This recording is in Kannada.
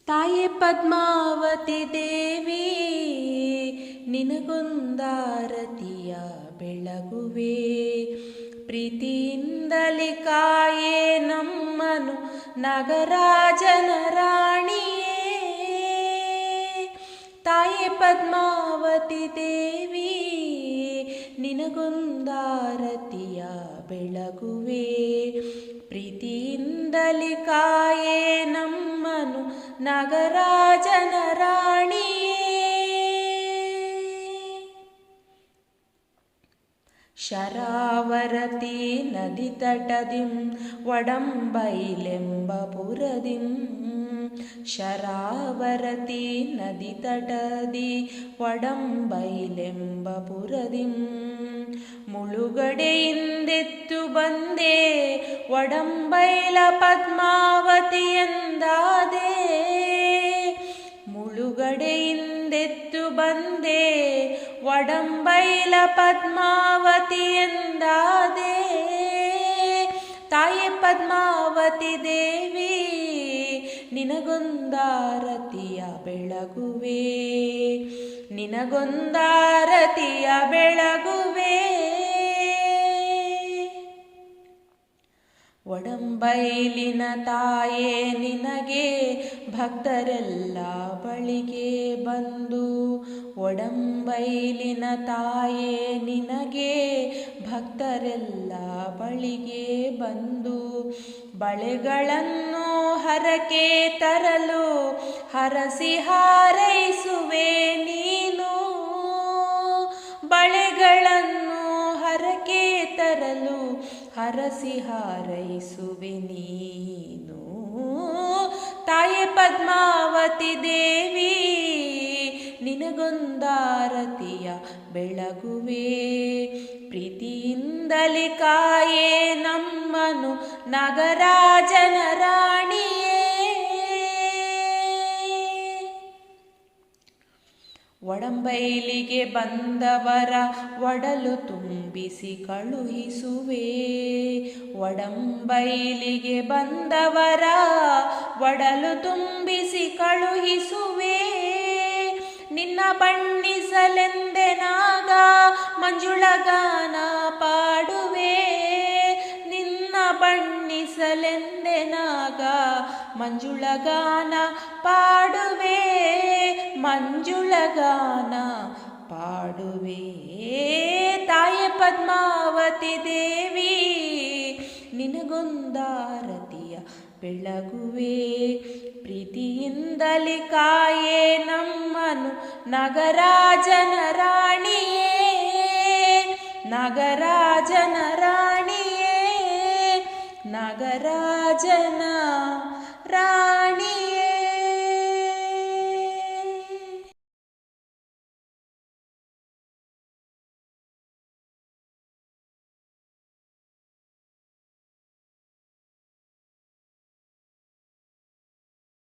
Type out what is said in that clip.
ತಾಯೆ ಪದ್ಮಾವತಿ ದೇವಿ ನಿನಗೊಂದಾರತಿಯ ಬೆಳಗುವೆ, ಪ್ರೀತಿಯಿಂದಲಿ ಕಾಯೇ ನಮ್ಮನು ನಾಗರಾಜನ ರಾಣಿಯೇ. ತಾಯೆ ಪದ್ಮಾವತಿ ದೇವಿ ನಿನಗೊಂದಾರತಿಯ ಬೆಳಗುವೆ, ಪ್ರೀತಿಯಿಂದಲಿ ಕಾಯೇ ನಮ್ಮನು ನಾಗರಾಜನ ರಾಣಿಯೇ. ಶರಾವರತಿ ನದಿ ತಟದಿಂ ಒಡಂಬೈಲೆಂಬ ಪುರದಿಂ, ಶರಾವರತಿ ನದಿ ತಟದಿ ಒಡಂಬೈಲೆಂಬ ಪುರದಿಂ, ಮುಳುಗಡೆಯಿಂದೆತ್ತು ಬಂದೆ ಒಡಂಬೈಲ ಪದ್ಮಾವತಿ ಎಂದಾದೆ. ಮುಳುಗಡೆಯಿಂದೆತ್ತು ಬಂದೆ ಒಡಂಬೈಲ ಪದ್ಮಾವತಿ ಎಂದಾದೆ. ತಾಯೆ ಪದ್ಮಾವತಿ ದೇವಿ ನಿನಗೊಂದಾರತಿಯ ಬೆಳಗುವೆ, ನಿನಗೊಂದಾರತಿಯ ಬೆಳಗುವೆ. ಒಡಂಬೈಲಿನ ತಾಯೇ ನಿನಗೆ ಭಕ್ತರೆಲ್ಲ ಬಳಿಗೆ ಬಂದು, ಒಡಂಬೈಲಿನ ತಾಯೇ ನಿನಗೆ ಭಕ್ತರೆಲ್ಲ ಬಳಿಗೆ ಬಂದು, ಬಳೆಗಳನ್ನು ಹರಕೆ ತರಲು ಹರಸಿ ಹಾರೈಸುವೆ ನೀನು. ಬಳೆಗಳನ್ನು ಹರಕೆ ತರಲು ಹರಸಿ ಹಾರೈಸುವೆ ನೀನು. ತಾಯೆ ಪದ್ಮಾವತಿ ದೇವಿ ನಿನಗೊಂದಾರತಿಯ ಬೆಳಗುವೆ, ಪ್ರೀತಿಯಿಂದಲಿ ಕಾಯೇ ನಮ್ಮನು ನಾಗರಾಜನ ರಾಣಿಯೇ. ಒಡಂಬೈಲಿಗೆ ಬಂದವರ ಒಡಲು ತುಂಬಿಸಿ ಕಳುಹಿಸುವೆ, ಒಡಂಬೈಲಿಗೆ ಬಂದವರ ಒಡಲು ತುಂಬಿಸಿ ಕಳುಹಿಸುವೆ. ನಿನ್ನ ಬಣ್ಣಿಸಲೆಂದೆ ನಾಗ ಮಂಜುಳಗಾನ ಪಾಡುವೆ, ನಿನ್ನ ಬಣ್ಣಿಸಲೆಂದೆ ನಾಗ ಮಂಜುಳಗಾನ ಪಾಡುವೆ, ಮಂಜುಳಗಾನ ಪಾಡುವೆ. ತಾಯೆ ಪದ್ಮಾವತಿ ದೇವಿ ನಿನಗೊಂದಾರತಿಯ ಬೆಳಗುವೆ, ಪ್ರೀತಿಯಿಂದಲಿ ಕಾಯೇ ನಮ್ಮನು ನಾಗರಾಜನ ರಾಣಿಯೇ, ನಾಗರಾಜನ ರಾಣಿಯೇ, ನಾಗರಾಜ